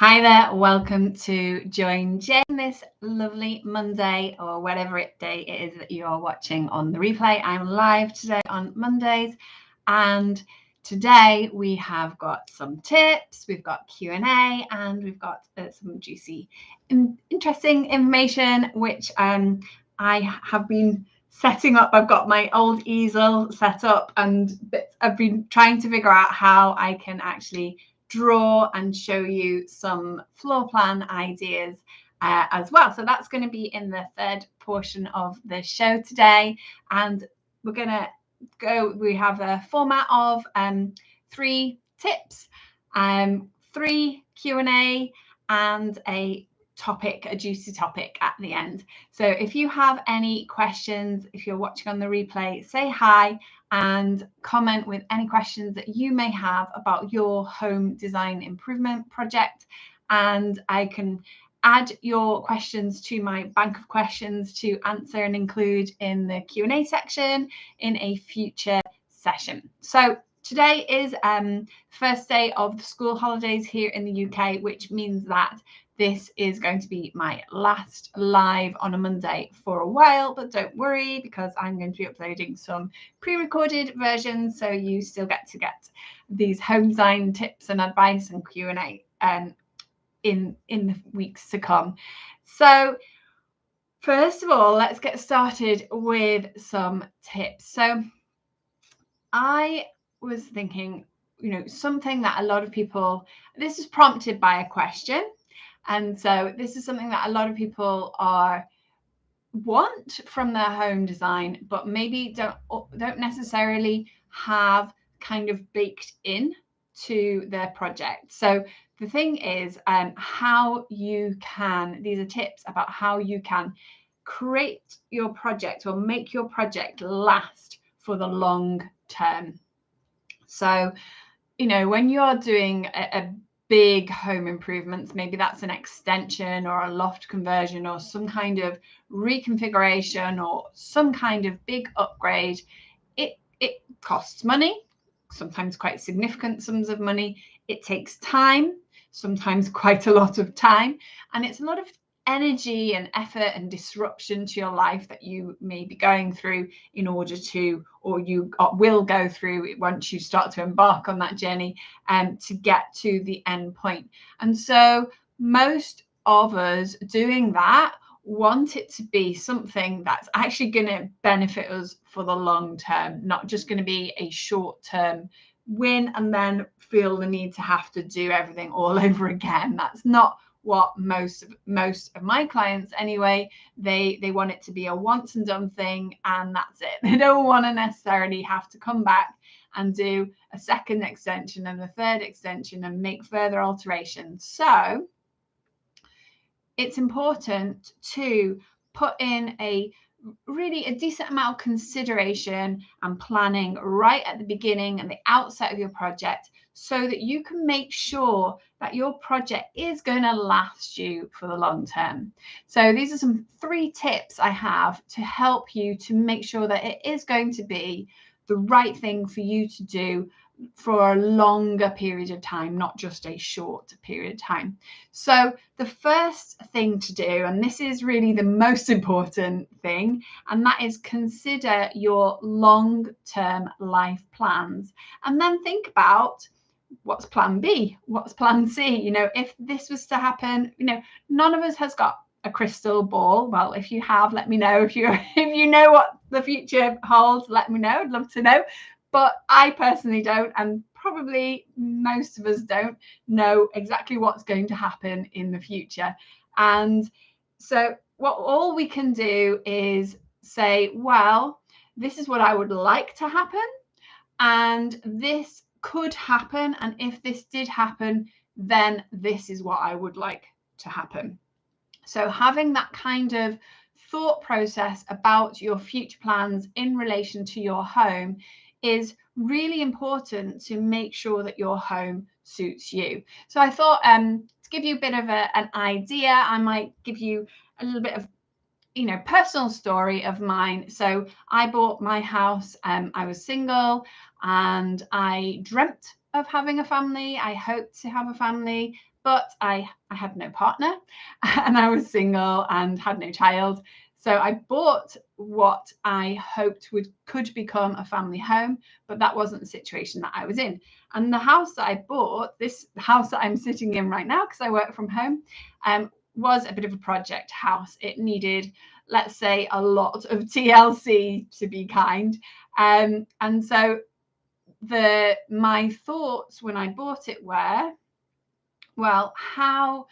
Hi there, welcome to Join Jane this lovely Monday or whatever day it is that you are watching on the replay. I'm live today on Mondays, and today we have got some tips, we've got Q&A, and we've got some juicy, interesting information which I have been setting up. I've got my old easel set up and I've been trying to figure out how I can actually draw and show you some floor plan ideas as well. So that's going to be in the third portion of the show today, and we're going to we have a format of 3 tips, 3 Q&A, and a juicy topic at the end. So if you have any questions, if you're watching on the replay, say hi and comment with any questions that you may have about your home design improvement project, and I can add your questions to my bank of questions to answer and include in the Q&A section in a future session. So today is first day of the school holidays here in the UK, which means that this is going to be my last live on a Monday for a while, but don't worry, because I'm going to be uploading some pre-recorded versions, so you still get these home design tips and advice and Q&A in the weeks to come. So first of all, let's get started with some tips. So I was thinking, something that a lot of people, this is prompted by a question. And so this is something that a lot of people want from their home design, but maybe don't necessarily have kind of baked in to their project. So the thing is how you can, these are tips about how you can create your project or make your project last for the long term. So, when you're doing a big home improvements, maybe that's an extension or a loft conversion or some kind of reconfiguration or some kind of big upgrade, it costs money, sometimes quite significant sums of money. It takes time, sometimes quite a lot of time, and it's a lot of energy and effort and disruption to your life that you may be going through in order to, or you will go through once you start to embark on that journey to get to the end point. And so most of us doing that want it to be something that's actually going to benefit us for the long term, not just going to be a short-term win and then feel the need to have to do everything all over again. That's not what most of my clients anyway. They want it to be a once and done thing, and that's it. They don't want to necessarily have to come back and do a second extension and a third extension and make further alterations. So it's important to put in a decent amount of consideration and planning right at the beginning and the outset of your project, so that you can make sure that your project is going to last you for the long term. So these are some 3 tips I have to help you to make sure that it is going to be the right thing for you to do for a longer period of time, not just a short period of time. So the first thing to do, and this is really the most important thing, and that is consider your long-term life plans, and then think about what's plan B, what's plan C. If this was to happen, none of us has got a crystal ball. Well, if you have, let me know. If you know what the future holds, let me know. I'd love to know. But I personally don't, and probably most of us don't know exactly what's going to happen in the future. And so all we can do is say, well, this is what I would like to happen, and this could happen, and if this did happen, then this is what I would like to happen. So having that kind of thought process about your future plans in relation to your home is really important to make sure that your home suits you. So I thought to give you a bit of an idea, I might give you a little bit of personal story of mine. So I bought my house, I was single, and I dreamt of having a family. I hoped to have a family, but I had no partner and I was single and had no child. So I bought what I hoped could become a family home, but that wasn't the situation that I was in. And the house that I bought, this house that I'm sitting in right now, because I work from home, was a bit of a project house. It needed, let's say, a lot of TLC, to be kind. And so my thoughts when I bought it were, well, how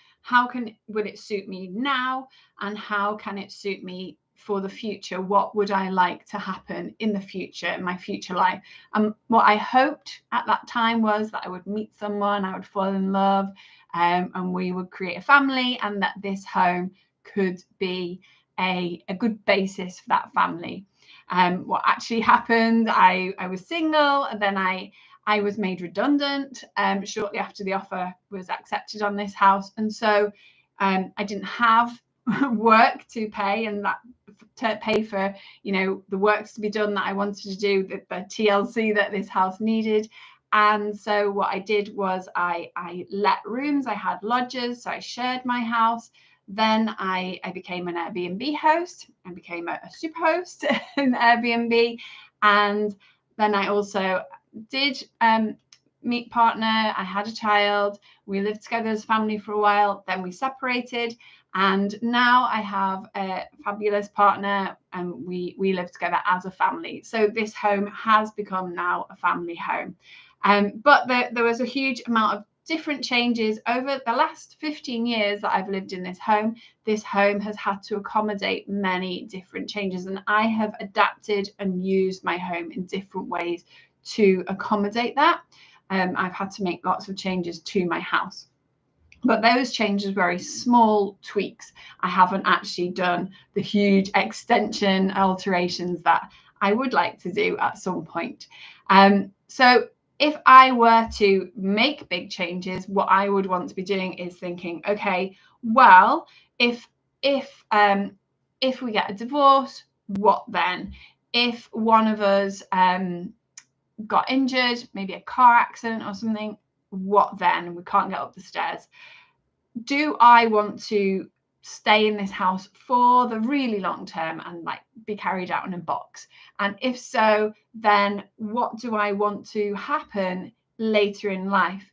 would it suit me now, and how can it suit me for the future? What would I like to happen in the future, in my future life? And what I hoped at that time was that I would meet someone, I would fall in love, and we would create a family, and that this home could be a good basis for that family. What actually happened, I was single, and then I was made redundant shortly after the offer was accepted on this house. And so I didn't have work to pay, and that to pay for, the works to be done that I wanted to do, the TLC that this house needed. And so what I did was I let rooms, I had lodgers, so I shared my house. Then I became an Airbnb host. I became a super host in Airbnb. And then I also did meet partner. I had a child. We lived together as a family for a while. Then we separated. And now I have a fabulous partner, and we live together as a family. So this home has become now a family home. But there was a huge amount of different changes over the last 15 years that I've lived in this home. This home has had to accommodate many different changes, and I have adapted and used my home in different ways to accommodate that. I've had to make lots of changes to my house. But those changes were very small tweaks. I haven't actually done the huge extension alterations that I would like to do at some point. So if I were to make big changes, what I would want to be doing is thinking, okay, well, if we get a divorce, what then? If one of us got injured, maybe a car accident or something, what then? We can't get up the stairs. Do I want to stay in this house for the really long term and be carried out in a box? And if so, then what do I want to happen later in life?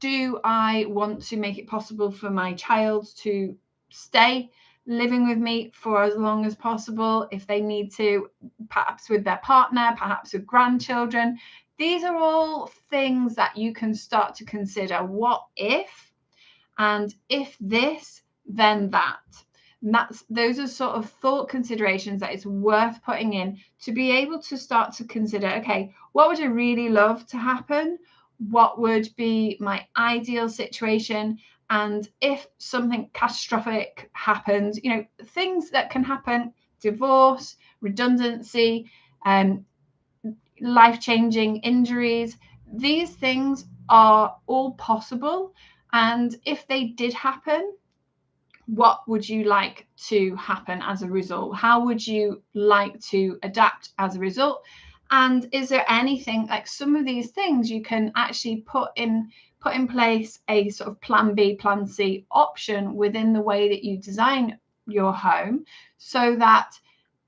Do I want to make it possible for my child to stay living with me for as long as possible, if they need to, perhaps with their partner, perhaps with grandchildren? These are all things that you can start to consider. What if? And if this, then that. And those are sort of thought considerations that it's worth putting in to be able to start to consider, okay, what would I really love to happen? What would be my ideal situation? And if something catastrophic happens, things that can happen, divorce, redundancy, life-changing injuries, these things are all possible. And if they did happen, what would you like to happen as a result? How would you like to adapt as a result? And is there anything, like some of these things you can actually put in place a sort of plan B, plan C option within the way that you design your home, so that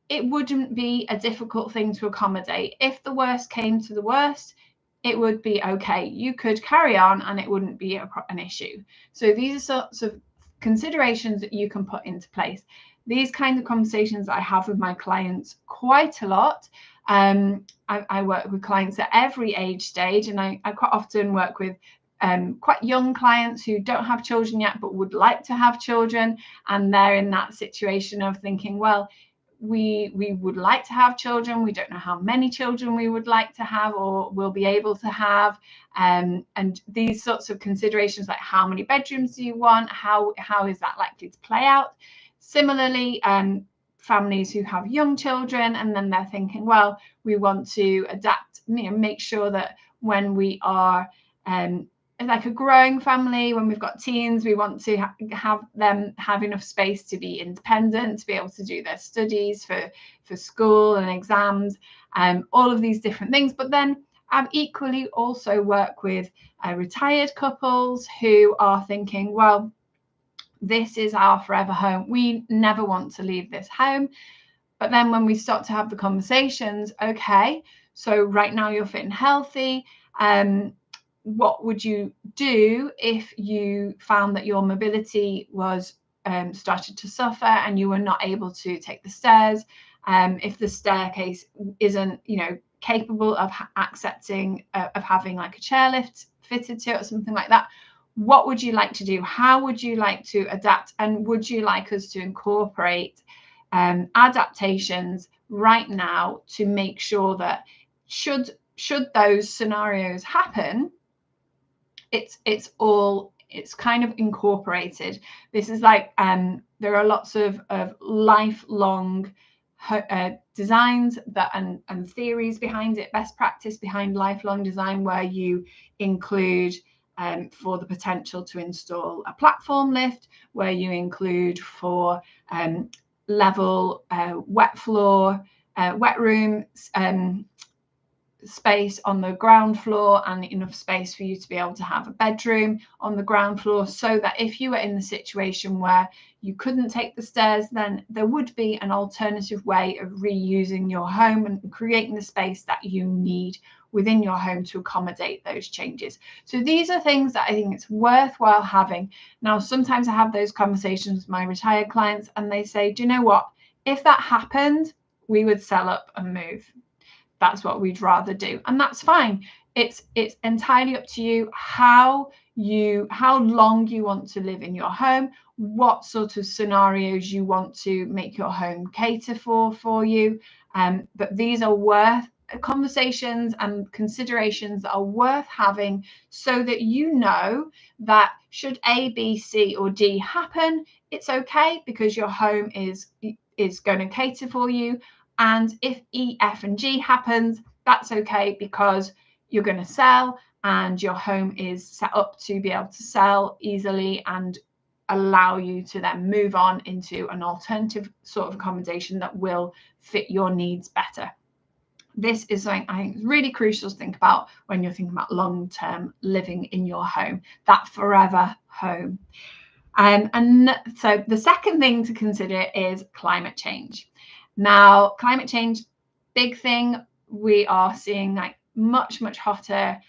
it wouldn't be a difficult thing to accommodate. If the worst came to the worst, it would be okay. You could carry on and it wouldn't be an issue. So these are sorts of considerations that you can put into place. These kinds of conversations I have with my clients quite a lot. I work with clients at every age stage, and I quite often work with quite young clients who don't have children yet but would like to have children, and they're in that situation of thinking, well, we would like to have children. We don't know how many children we would like to have or will be able to have. And these sorts of considerations, like how many bedrooms do you want? How is that likely to play out? Similarly, families who have young children, and then they're thinking, well, we want to adapt, make sure that when we are like a growing family, when we've got teens, we want to have them have enough space to be independent, to be able to do their studies for school and exams, all of these different things. But then equally also work with retired couples who are thinking, well, this is our forever home. We never want to leave this home. But then when we start to have the conversations, okay, so right now you're fit and healthy. What would you do if you found that your mobility was started to suffer and you were not able to take the stairs? If the staircase isn't, capable of accepting of having like a chairlift fitted to it or something like that, what would you like to do? How would you like to adapt? And would you like us to incorporate adaptations right now to make sure that should those scenarios happen, it's kind of incorporated. This is like there are lots of lifelong designs that and theories behind it, best practice behind lifelong design, where you include for the potential to install a platform lift, where you include for level wet floor, wet room space on the ground floor, and enough space for you to be able to have a bedroom on the ground floor, so that if you were in the situation where you couldn't take the stairs, then there would be an alternative way of reusing your home and creating the space that you need within your home to accommodate those changes. So these are things that I think it's worthwhile having. Now, sometimes I have those conversations with my retired clients and they say, do you know what? If that happened, we would sell up and move. That's what we'd rather do. And that's fine. It's entirely up to you how long you want to live in your home, what sort of scenarios you want to make your home cater for you. But these are worth conversations and considerations that are worth having, so that you know that should A, B, C, or D happen, it's okay because your home is going to cater for you. And if E, F, and G happens, that's okay because you're going to sell and your home is set up to be able to sell easily and allow you to then move on into an alternative sort of accommodation that will fit your needs better. This is something I think is really crucial to think about when you're thinking about long-term living in your home, that forever home. And so the second thing to consider is climate change. Now, climate change, big thing. We are seeing like much hotter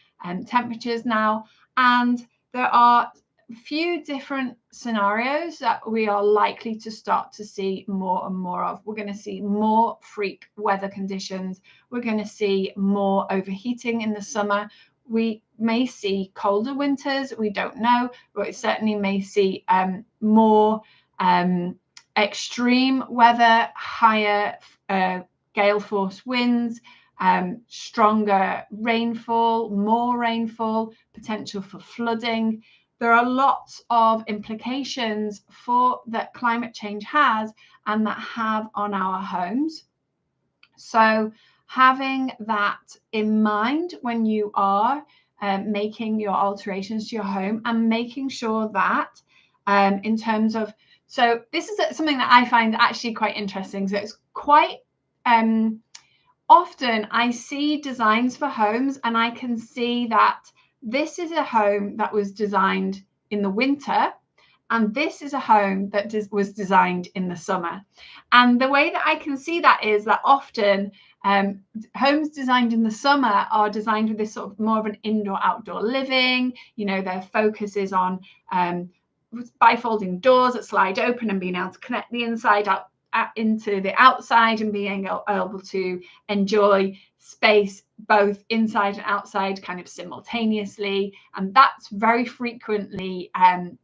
temperatures now, and there are a few different scenarios that we are likely to start to see more and more of. We're going to see more freak weather conditions. We're going to see more overheating in the summer. We may see colder winters. We don't know, but we certainly may see more extreme weather, higher gale force winds, stronger rainfall, more rainfall, potential for flooding. There are lots of implications that climate change has and that have on our homes. So having that in mind when you are making your alterations to your home, and making sure that in terms of, so this is something that I find actually quite interesting. So it's quite often I see designs for homes and I can see that this is a home that was designed in the winter and this is a home that was designed in the summer. And the way that I can see that is that often homes designed in the summer are designed with this sort of more of an indoor-outdoor living. Their focus is on bifolding doors that slide open and being able to connect the inside out into the outside and being able to enjoy space both inside and outside kind of simultaneously. And that's very frequently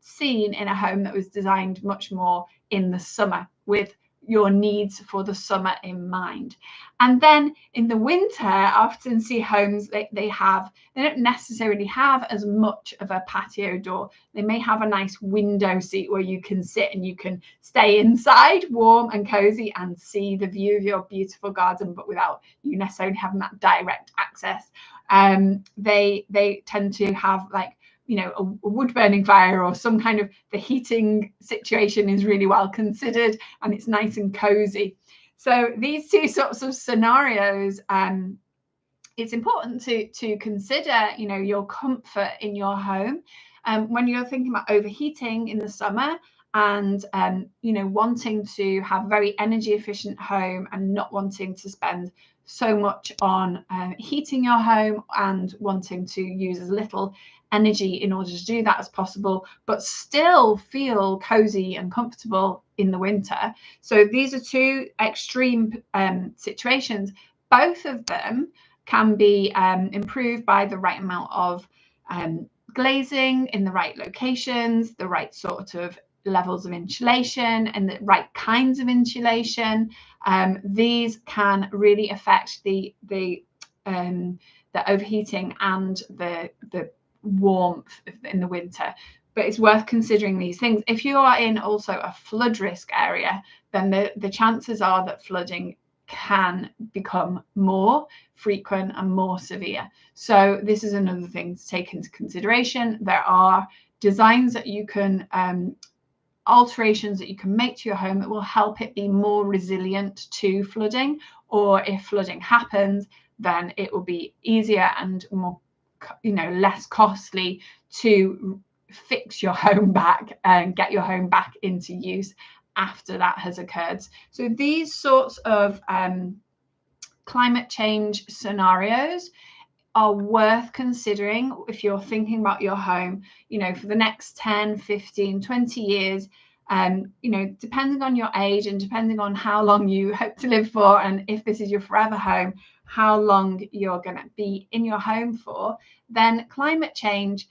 seen in a home that was designed much more in the summer with your needs for the summer in mind. And then in the winter, I often see homes they don't necessarily have as much of a patio door. They may have a nice window seat where you can sit and you can stay inside warm and cozy and see the view of your beautiful garden, but without you necessarily having that direct access. They tend to have like a wood burning fire or some kind of, the heating situation is really well considered and it's nice and cozy. So these two sorts of scenarios it's important to consider, you know, your comfort in your home. When you're thinking about overheating in the summer and you know, wanting to have a very energy efficient home and not wanting to spend so much on heating your home and wanting to use as little energy in order to do that as possible, but still feel cozy and comfortable in the winter. So these are two extreme situations. Both of them can be improved by the right amount of glazing in the right locations, the right sort of levels of insulation and the right kinds of insulation. These can really affect the overheating and the warmth in the winter. But it's worth considering these things. If you are in also a flood risk area, then the chances are that flooding can become more frequent and more severe. So this is another thing to take into consideration. There are designs that you can alterations that you can make to your home that will help it be more resilient to flooding, or if flooding happens, then it will be easier and more, you know, less costly to fix your home back and get your home back into use after that has occurred. So these sorts of climate change scenarios are worth considering if you're thinking about your home, you know, for the next 10, 15, 20 years. You know, depending on your age and depending on how long you hope to live for, and if this is your forever home, how long you're going to be in your home for, then climate change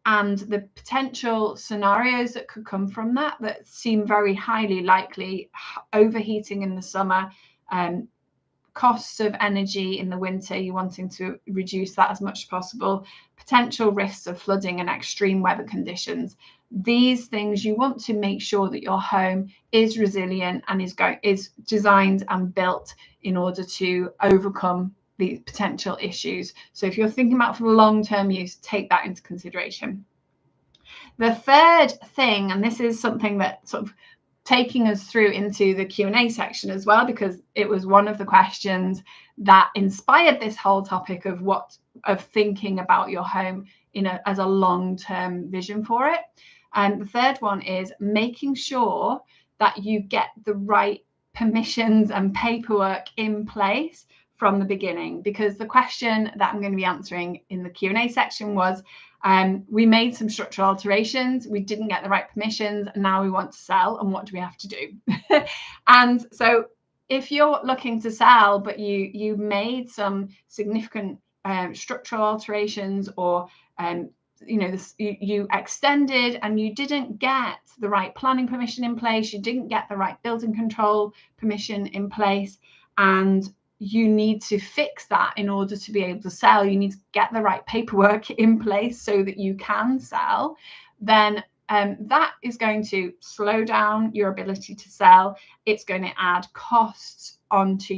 and the potential scenarios that could come from that seem very highly likely, overheating in the summer, costs of energy in the winter, you're wanting to reduce that as much as possible, potential risks of flooding and extreme weather conditions. These things, you want to make sure that your home is resilient and is designed and built in order to overcome these potential issues. So if you're thinking about for long-term use, take that into consideration. The third thing, and this is something that sort of taking us through into the Q&A section as well, because it was one of the questions that inspired this whole topic of thinking about your home as a long-term vision for it. And the third one is making sure that you get the right permissions and paperwork in place from the beginning, because the question that I'm going to be answering in the Q&A section was, we made some structural alterations, we didn't get the right permissions, and now we want to sell, and what do we have to do? And so if you're looking to sell, but you made some significant structural alterations, or you know, you extended and you didn't get the right planning permission in place, you didn't get the right building control permission in place, and you need to fix that in order to be able to sell, you need to get the right paperwork in place so that you can sell, then that is going to slow down your ability to sell. It's going to add costs onto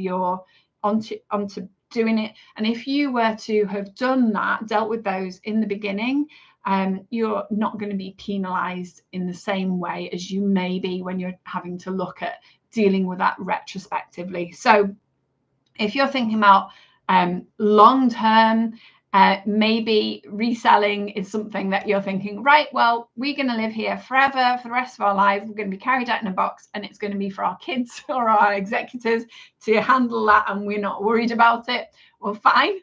doing it. And if you were to have done that, dealt with those in the beginning, you're not going to be penalized in the same way as you may be when you're having to look at dealing with that retrospectively. So if you're thinking about long term, maybe reselling is something that you're thinking, right, well, we're going to live here forever for the rest of our lives. We're going to be carried out in a box, and it's going to be for our kids or our executors to handle that, and we're not worried about it. Well, fine,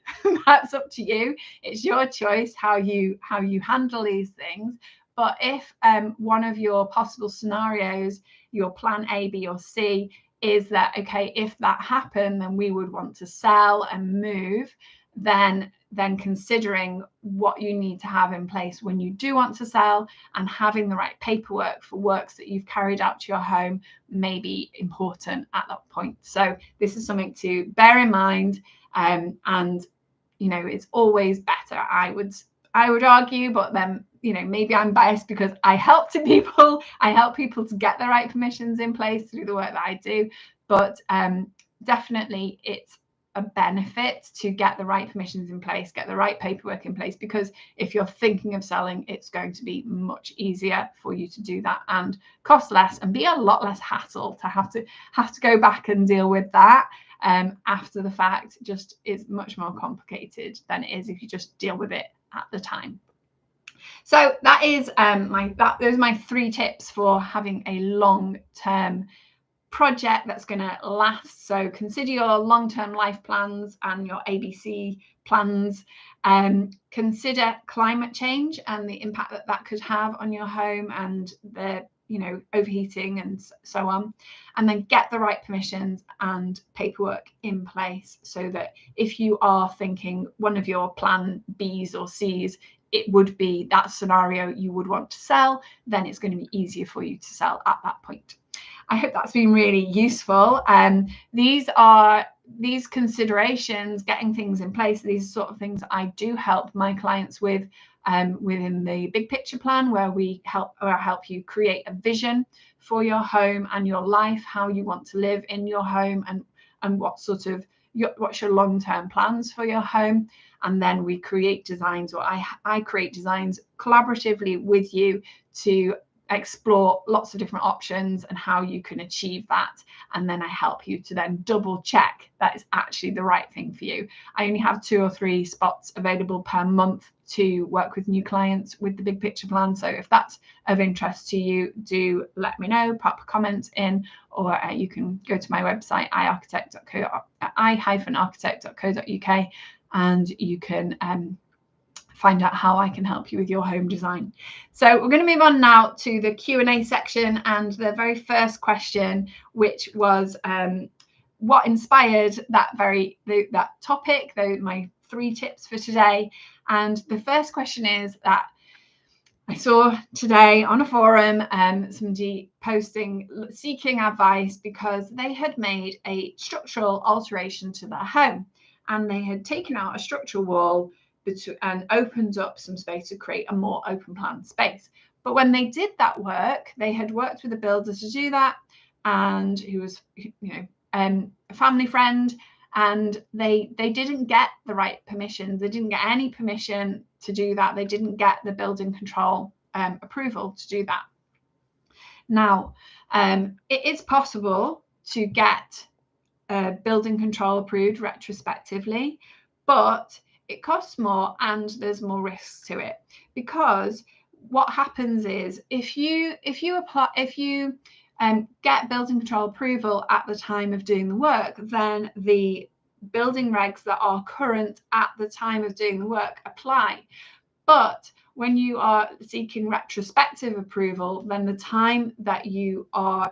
that's up to you. It's your choice how you handle these things. But if one of your possible scenarios, your plan A, B, or C, is that, okay, if that happened, then we would want to sell and move, then considering what you need to have in place when you do want to sell, and having the right paperwork for works that you've carried out to your home may be important at that point. So this is something to bear in mind, and you know, it's always better, I would argue, but then, you know, maybe I'm biased because I help people to get the right permissions in place through the work that I do. But definitely it's a benefit to get the right permissions in place, get the right paperwork in place, because if you're thinking of selling, it's going to be much easier for you to do that and cost less and be a lot less hassle to have to go back and deal with that. after the fact just is much more complicated than it is if you just deal with it at the time. So that is those are my 3 tips for having a long-term project that's going to last. So consider your long-term life plans and your ABC plans. Consider climate change and the impact that that could have on your home and the overheating and so on, and then get the right permissions and paperwork in place so that if you are thinking one of your plan B's or C's, it would be that scenario you would want to sell, then it's going to be easier for you to sell at that point. I hope that's been really useful. These considerations, getting things in place, these sort of things I do help my clients with within the big picture plan, where I help you create a vision for your home and your life, how you want to live in your home, and what's your long-term plans for your home. And then we create designs, or I create designs collaboratively with you to explore lots of different options and how you can achieve that. And then I help you to then double check that is actually the right thing for you. I only have 2 or 3 spots available per month to work with new clients with the big picture plan. So if that's of interest to you, do let me know, pop a comment in, or you can go to my website, i-architect.co.uk, and you can find out how I can help you with your home design. So we're going to move on now to the Q&A section, and the very first question, which was what inspired that topic, my 3 tips for today. And the first question is that I saw today on a forum somebody posting, seeking advice because they had made a structural alteration to their home, and they had taken out a structural wall and opened up some space to create a more open plan space. But when they did that work, they had worked with a builder to do that, and who was a family friend, and they didn't get the right permissions. They didn't get any permission to do that. They didn't get the building control approval to do that. Now, it is possible to get building control approved retrospectively, but it costs more and there's more risks to it, because what happens is if you get building control approval at the time of doing the work, then the building regs that are current at the time of doing the work apply. But when you are seeking retrospective approval, then the time that you are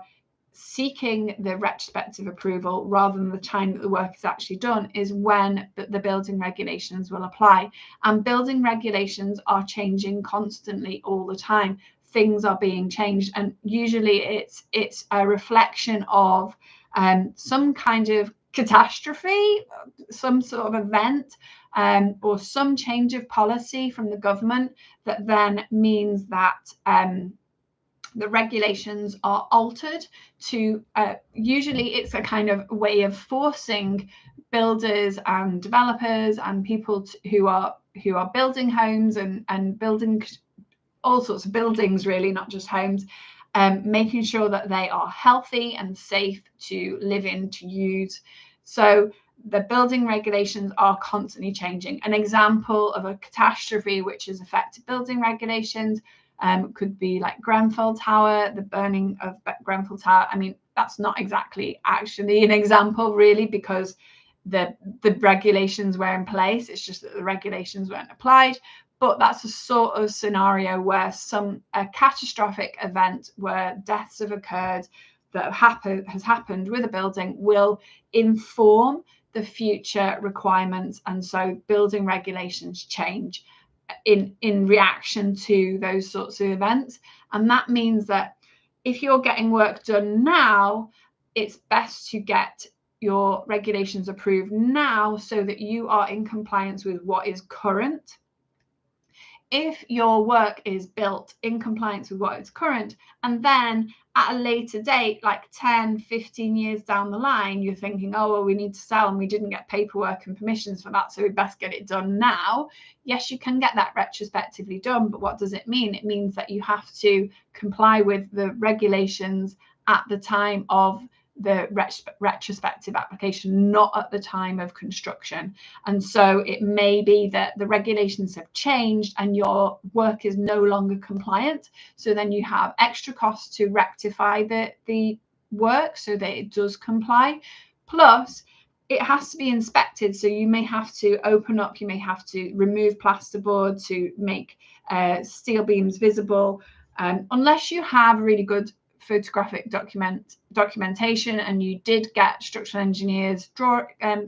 seeking the retrospective approval rather than the time that the work is actually done is when the building regulations will apply. And building regulations are changing constantly all the time. Things are being changed, and usually it's a reflection of some kind of catastrophe, some sort of event, or some change of policy from the government that then means that the regulations are altered to usually it's a kind of way of forcing builders and developers and people who are building homes and building all sorts of buildings, really, not just homes, making sure that they are healthy and safe to live in, to use. So the building regulations are constantly changing. An example of a catastrophe which has affected building regulations could be like Grenfell Tower, the burning of Grenfell Tower. I mean, that's not exactly actually an example, really, because the regulations were in place. It's just that the regulations weren't applied. But that's a sort of scenario where a catastrophic event where deaths have occurred that has happened with a building will inform the future requirements, and so building regulations change in reaction to those sorts of events. And that means that if you're getting work done now, it's best to get your regulations approved now so that you are in compliance with what is current. If your work is built in compliance with what is current, and then at a later date, like 10, 15 years down the line, you're thinking, oh, well, we need to sell and we didn't get paperwork and permissions for that, so we best get it done now. Yes, you can get that retrospectively done, but what does it mean? It means that you have to comply with the regulations at the time of the retrospective application, not at the time of construction. And so it may be that the regulations have changed and your work is no longer compliant. So then you have extra costs to rectify the work so that it does comply. Plus, it has to be inspected. So you may have to open up, you may have to remove plasterboard to make steel beams visible. Unless you have really good photographic documentation and you did get structural engineers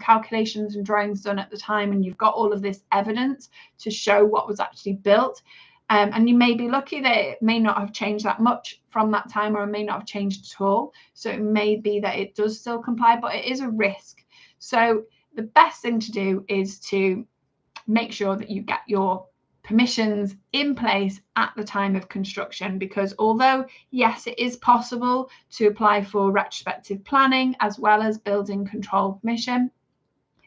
calculations and drawings done at the time, and you've got all of this evidence to show what was actually built, and you may be lucky that it may not have changed that much from that time, or it may not have changed at all. So it may be that it does still comply, but it is a risk. So the best thing to do is to make sure that you get your permissions in place at the time of construction, because although yes, it is possible to apply for retrospective planning as well as building control permission,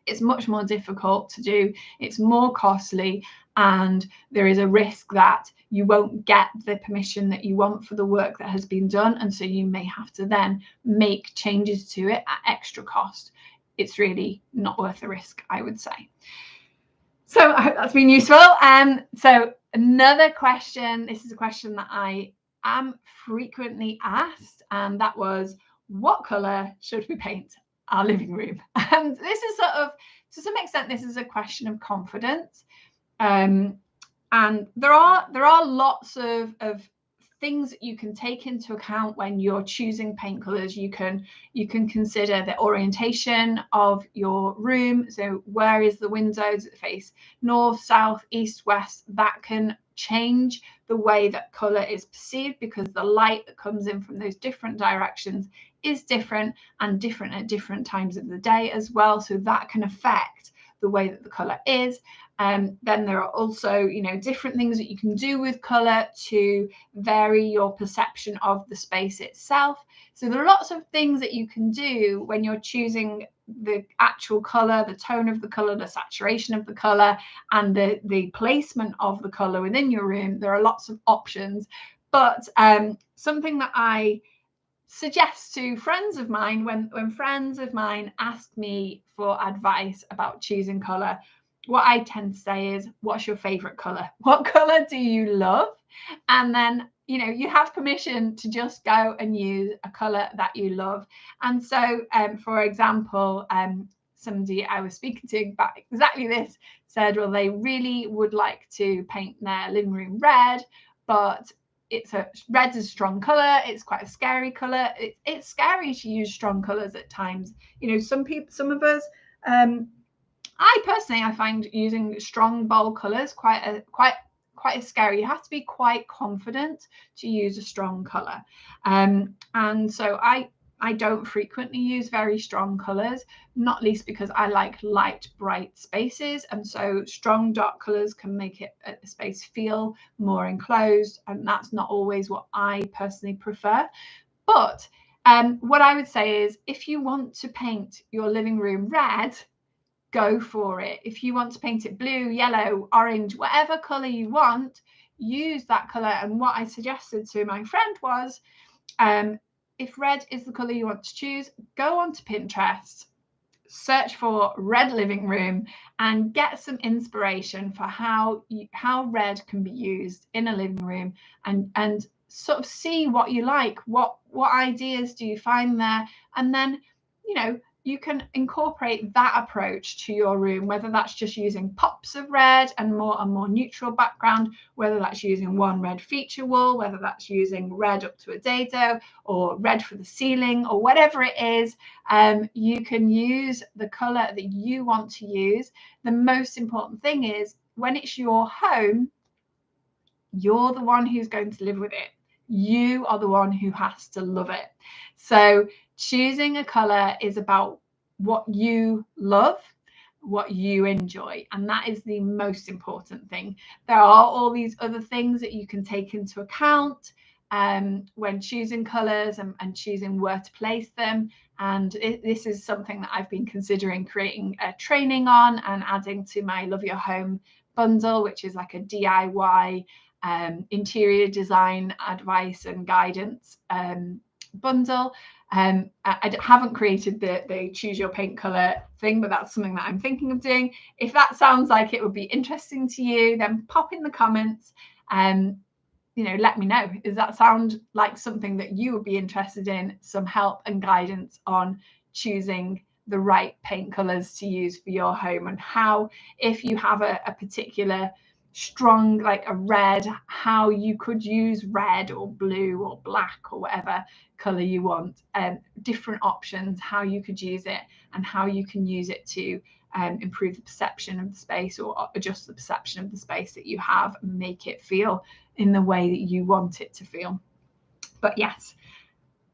it's much more difficult to do, it's more costly, and there is a risk that you won't get the permission that you want for the work that has been done, and so you may have to then make changes to it at extra cost. It's really not worth the risk, I would say. So I hope that's been useful. So another question, this is a question that I am frequently asked, and that was, what colour should we paint our living room? And this is sort of, to some extent, this is a question of confidence. And there are lots of things that you can take into account when you're choosing paint colors. You can consider the orientation of your room. So where is the window? Does it face north, south, east, west? That can change the way that color is perceived, because the light that comes in from those different directions is different, and different at different times of the day as well. So that can affect the way that the color is. Then there are also, different things that you can do with color to vary your perception of the space itself. So there are lots of things that you can do when you're choosing the actual color, the tone of the color, the saturation of the color, and the placement of the color within your room. There are lots of options, but something that I suggest to friends of mine, when friends of mine ask me for advice about choosing color, what I tend to say is, what's your favorite color? What color do you love? And then, you have permission to just go and use a color that you love. And so, for example, somebody I was speaking to about exactly this said, well, they really would like to paint their living room red, but red is a strong color. It's quite a scary color. It's scary to use strong colors at times. Some of us, I find using strong, bold colors quite scary. You have to be quite confident to use a strong color. And so I don't frequently use very strong colors, not least because I like light, bright spaces. And so strong, dark colors can make a space feel more enclosed. And that's not always what I personally prefer. But what I would say is, if you want to paint your living room red, go for it. If you want to paint it blue, yellow, orange, whatever color you want, use that color. And what I suggested to my friend was, if red is the color you want to choose, go onto Pinterest, search for red living room, and get some inspiration for how red can be used in a living room, and sort of see what you like, what ideas do you find there, and then you can incorporate that approach to your room, whether that's just using pops of red and a more neutral background, whether that's using one red feature wall, whether that's using red up to a dado, or red for the ceiling, or whatever it is. You can use the color that you want to use. The most important thing is, when it's your home, you're the one who's going to live with it. You are the one who has to love it. So choosing a color is about what you love, what you enjoy, and that is the most important thing. There are all these other things that you can take into account when choosing colors and choosing where to place them. And this is something that I've been considering creating a training on and adding to my Love Your Home bundle, which is like a DIY interior design advice and guidance bundle. I haven't created the choose your paint color thing, but that's something that I'm thinking of doing. If that sounds like it would be interesting to you, then pop in the comments and let me know. Does that sound like something that you would be interested in? Some help and guidance on choosing the right paint colors to use for your home, and how, if you have a particular strong, like a red, how you could use red or blue or black or whatever color you want, different options, how you could use it and how you can use it to improve the perception of the space or adjust the perception of the space that you have and make it feel in the way that you want it to feel. But yes,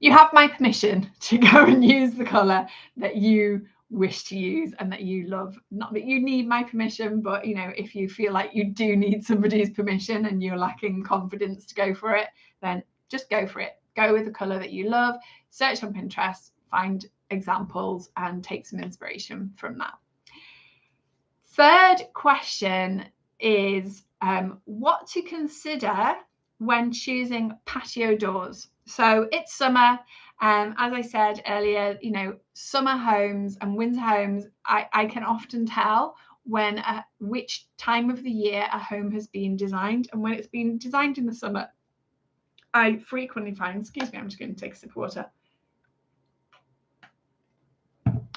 you have my permission to go and use the color that you wish to use and that you love. Not that you need my permission, but if you feel like you do need somebody's permission and you're lacking confidence to go for it, then just go for it. Go with the color that you love. Search on Pinterest, find examples and take some inspiration from that. Third question is what to consider when choosing patio doors. So it's summer. As I said earlier, summer homes and winter homes, I can often tell when which time of the year a home has been designed. And when it's been designed in the summer, I frequently find, excuse me, I'm just going to take a sip of water.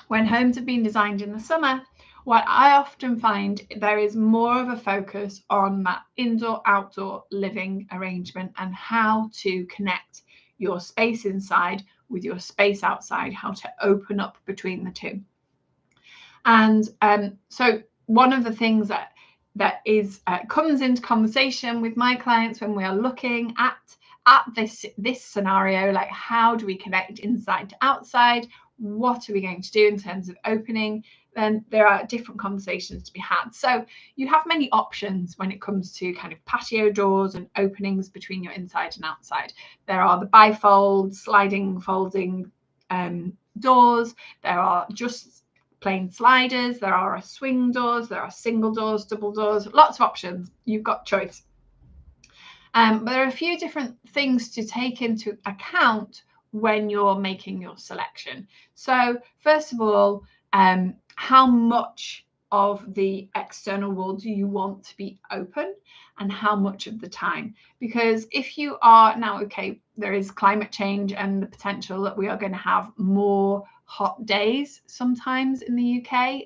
When homes have been designed in the summer, what I often find, there is more of a focus on that indoor-outdoor living arrangement and how to connect your space inside with your space outside, how to open up between the two. And so one of the things that is comes into conversation with my clients when we are looking at this scenario, like how do we connect inside to outside? What are we going to do in terms of opening? Then there are different conversations to be had. So you have many options when it comes to kind of patio doors and openings between your inside and outside. There are the bifold, sliding, folding doors. There are just plain sliders. There are swing doors. There are single doors, double doors, lots of options. You've got choice. But there are a few different things to take into account when you're making your selection. So first of all, how much of the external wall do you want to be open and how much of the time? Because if you are now, okay, there is climate change and the potential that we are going to have more hot days sometimes in the UK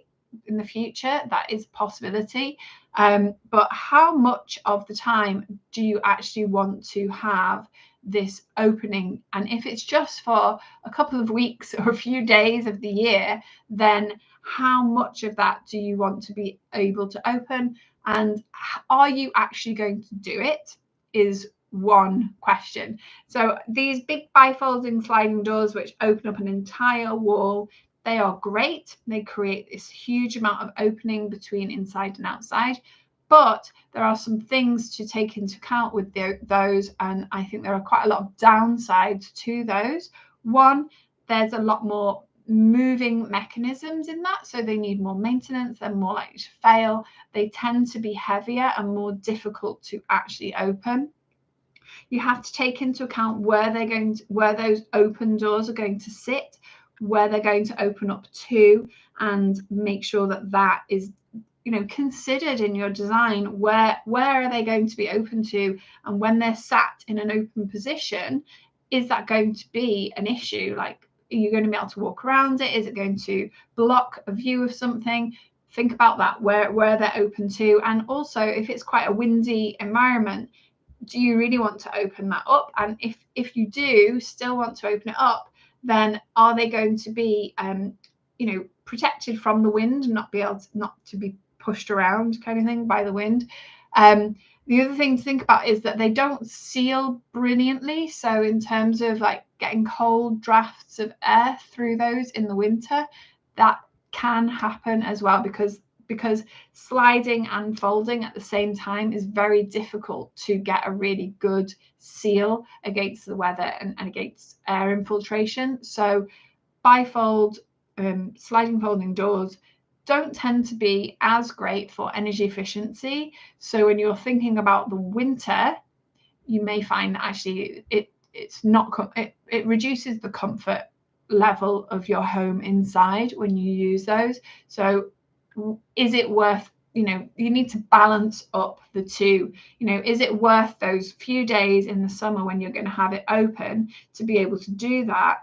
in the future. That is a possibility. But how much of the time do you actually want to have this opening? And if it's just for a couple of weeks or a few days of the year, then how much of that do you want to be able to open? And are you actually going to do it? Is one question. So these big bifolding sliding doors, which open up an entire wall, they are great. They create this huge amount of opening between inside and outside. But there are some things to take into account with those, and I think there are quite a lot of downsides to those. One, there's a lot more moving mechanisms in that, so they need more maintenance, they're more likely to fail, they tend to be heavier and more difficult to actually open. You have to take into account where those open doors are going to sit, where they're going to open up to, and make sure that is considered in your design. Where are they going to be open to, and when they're sat in an open position, is that going to be an issue? Like, are you going to be able to walk around it? Is it going to block a view of something? Think about that, where they're open to. And also, if it's quite a windy environment, do you really want to open that up? And if you do still want to open it up, then are they going to be protected from the wind and not to be pushed around kind of thing by the wind? The other thing to think about is that they don't seal brilliantly. So in terms of like getting cold drafts of air through those in the winter, that can happen as well, because sliding and folding at the same time is very difficult to get a really good seal against the weather and against air infiltration. So bifold, sliding folding doors don't tend to be as great for energy efficiency. So when you're thinking about the winter, you may find that actually it's not it reduces the comfort level of your home inside when you use those. So is it worth, you need to balance up the two. Is it worth those few days in the summer when you're going to have it open to be able to do that,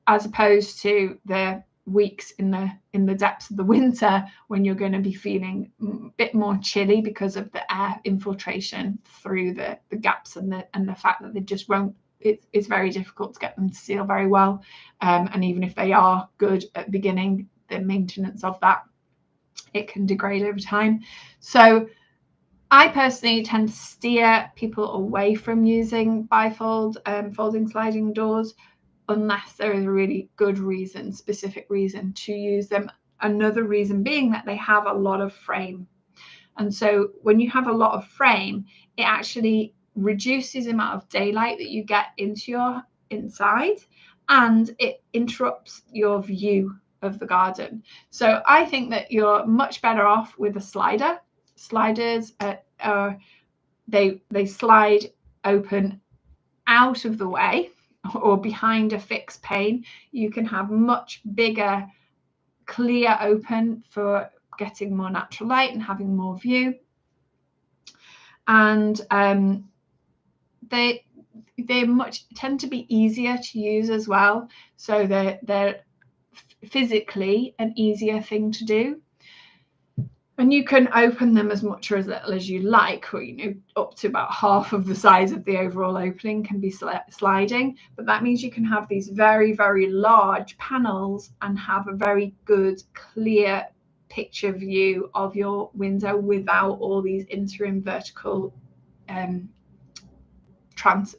as opposed to the weeks in the depths of the winter when you're going to be feeling a bit more chilly because of the air infiltration through the gaps and the fact that they just won't, it's very difficult to get them to seal very well, and even if they are good at the beginning, the maintenance of that, it can degrade over time. So I personally tend to steer people away from using bifold folding sliding doors unless there is a really good reason, specific reason to use them. Another reason being that they have a lot of frame. And so when you have a lot of frame, it actually reduces the amount of daylight that you get into your inside, and it interrupts your view of the garden. So I think that you're much better off with a slider. Sliders, they slide open out of the way or behind a fixed pane. You can have much bigger, clear open for getting more natural light and having more view. And they tend to be easier to use as well. So they're physically an easier thing to do. And you can open them as much or as little as you like, or up to about half of the size of the overall opening can be sliding. But that means you can have these very, very large panels and have a very good, clear picture view of your window without all these interim vertical transoms,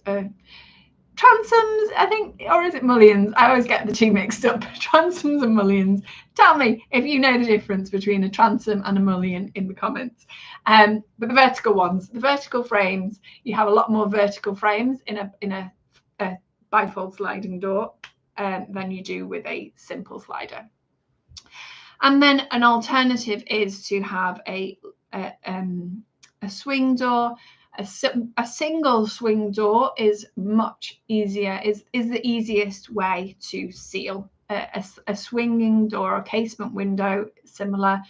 I think, or is it mullions? I always get the two mixed up. Transoms and mullions. Tell me if you know the difference between a transom and a mullion in the comments. But the vertical ones, the vertical frames, you have a lot more vertical frames in a bifold sliding door than you do with a simple slider. And then an alternative is to have a swing door. A single swing door is much easier, is the easiest way to seal. A swinging door or casement window, similar,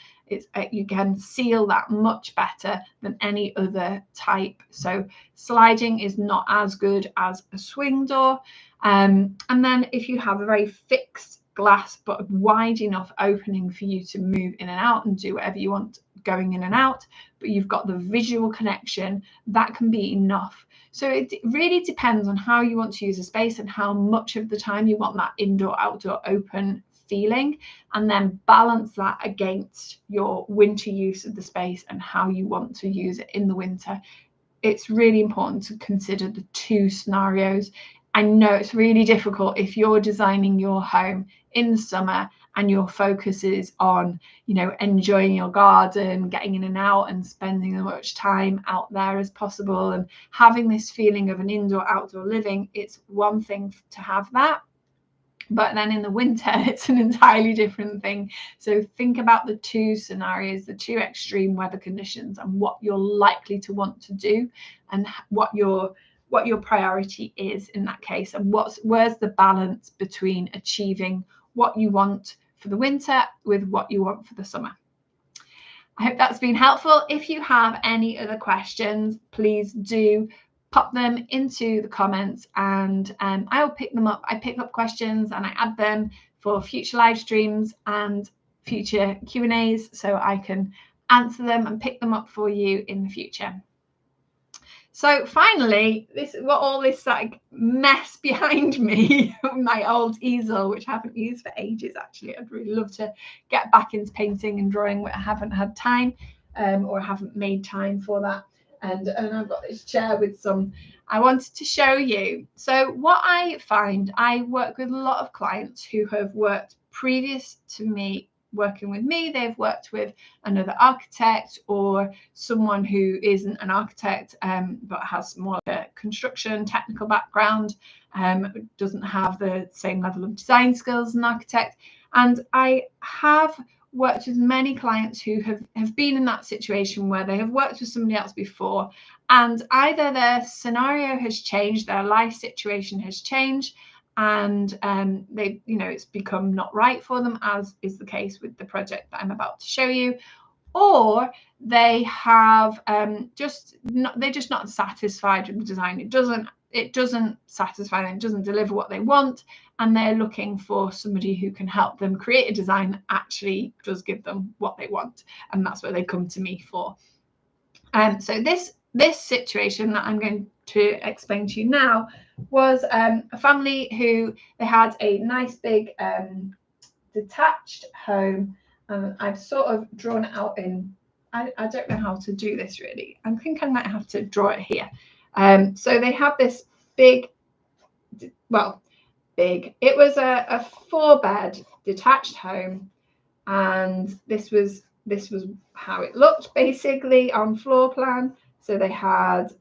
you can seal that much better than any other type. So sliding is not as good as a swing door. And then if you have a very fixed glass but wide enough opening for you to move in and out and do whatever you want going in and out, but you've got the visual connection, that can be enough. So it really depends on how you want to use a space and how much of the time you want that indoor outdoor open feeling, and then balance that against your winter use of the space and how you want to use it in the winter. It's really important to consider the two scenarios. I know it's really difficult if you're designing your home in the summer and your focus is on, enjoying your garden, getting in and out and spending as much time out there as possible and having this feeling of an indoor outdoor living. It's one thing to have that, but then in the winter it's an entirely different thing. So think about the two scenarios, the two extreme weather conditions, and what you're likely to want to do and what your priority is in that case, and where's the balance between achieving what you want for the winter with what you want for the summer. I hope that's been helpful. If you have any other questions, please do pop them into the comments and I will pick them up. I pick up questions and I add them for future live streams and future Q&As, so I can answer them and pick them up for you in the future. So finally, all this like mess behind me, my old easel, which I haven't used for ages actually. I'd really love to get back into painting and drawing, but I haven't had time or haven't made time for that. And I've got this chair with some, I wanted to show you. So what I find, I work with a lot of clients who have worked previous to me working with me. They've worked with another architect or someone who isn't an architect but has more of a construction technical background, doesn't have the same level of design skills as an architect. And I have worked with many clients who have been in that situation where they have worked with somebody else before, and either their scenario has changed, their life situation has changed, and they, it's become not right for them, as is the case with the project that I'm about to show you, or they have they're just not satisfied with the design. It doesn't satisfy them, it doesn't deliver what they want, and they're looking for somebody who can help them create a design that actually does give them what they want, and that's what they come to me for. So this situation that I'm going to explain to you now was a family who they had a nice big detached home. I've sort of drawn it out in, I don't know how to do this really. I think I might have to draw it here. So they have this big, it was a 4-bed detached home, and this was how it looked basically on floor plan. So they had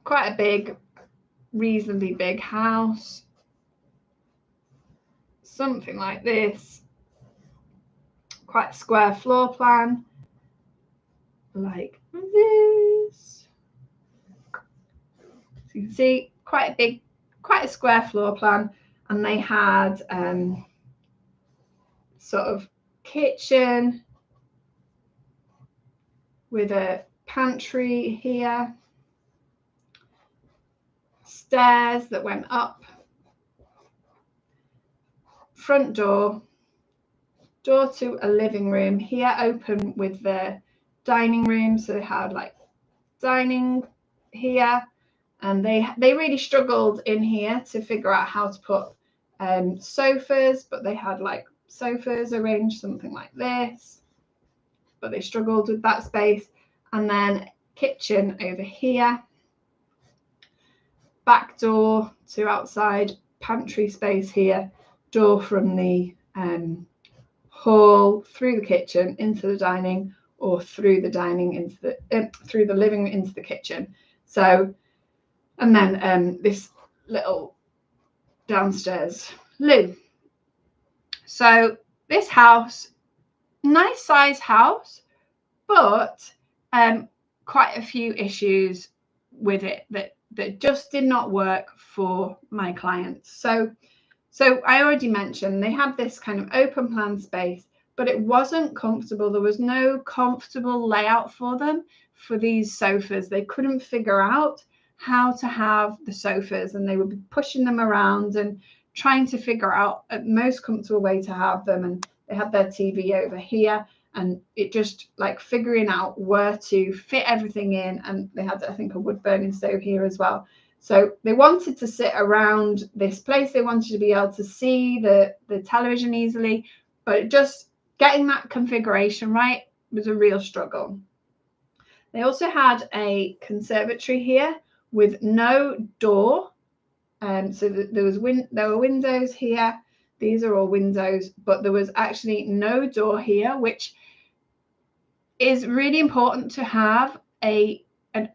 quite a big, reasonably big house, something like this, quite a square floor plan, like this. So you can see quite a square floor plan, and they had sort of kitchen with a pantry here, stairs that went up, front door to a living room here, open with the dining room. So they had like dining here, and they really struggled in here to figure out how to put sofas, but they had like sofas arranged something like this, but they struggled with that space. And then kitchen over here, back door to outside, pantry space here, door from the hall through the kitchen into the dining, or through the dining into the through the living into the kitchen. So, and then this little downstairs loo. So this house, nice size house, but quite a few issues with it that just did not work for my clients. So I already mentioned they had this kind of open plan space, but it wasn't comfortable. There was no comfortable layout for them for these sofas. They couldn't figure out how to have the sofas, and they would be pushing them around and trying to figure out a most comfortable way to have them. And they had their TV over here, and it just like figuring out where to fit everything in. And they had, I think, a wood burning stove here as well. So they wanted to sit around this place. They wanted to be able to see the television easily, but just getting that configuration right was a real struggle. They also had a conservatory here with no door. So there were windows here. These are all windows, but there was actually no door here, which is really important to have an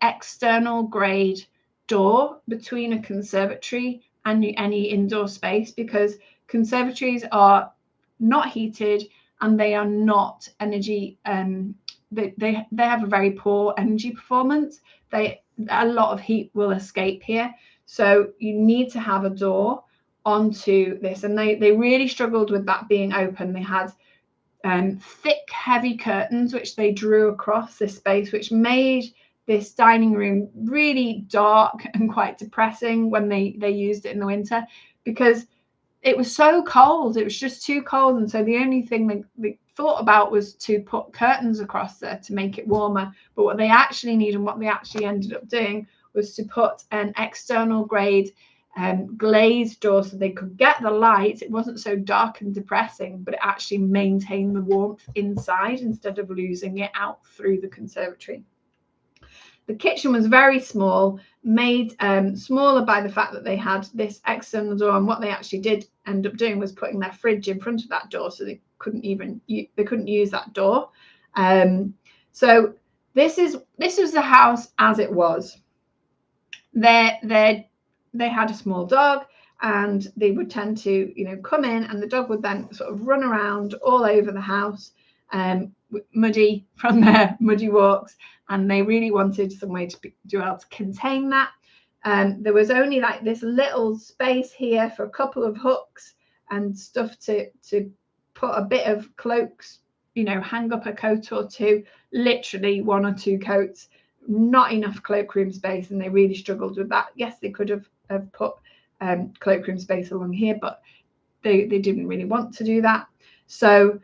external grade door between a conservatory and any indoor space, because conservatories are not heated and they are not energy they have a very poor energy performance. A lot of heat will escape here, so you need to have a door onto this, and they really struggled with that being open. They had thick, heavy curtains which they drew across this space, which made this dining room really dark and quite depressing when they used it in the winter, because it was so cold. It was just too cold, and so the only thing they thought about was to put curtains across there to make it warmer. But what they actually need, and what they actually ended up doing, was to put an external grade glazed door so they could get the light. It wasn't so dark and depressing, but it actually maintained the warmth inside instead of losing it out through the conservatory. The kitchen was very small, made smaller by the fact that they had this external door, and what they actually did end up doing was putting their fridge in front of that door, so they couldn't use that door. So this was the house as it was. They had a small dog, and they would tend to, you know, come in, and the dog would then sort of run around all over the house, muddy from their muddy walks, and they really wanted some way to be able to contain that. There was only like this little space here for a couple of hooks and stuff to put a bit of cloaks, you know, hang up a coat or two, literally 1 or 2 coats, not enough cloakroom space, and they really struggled with that. Yes, they could have put cloakroom space along here, but they didn't really want to do that. So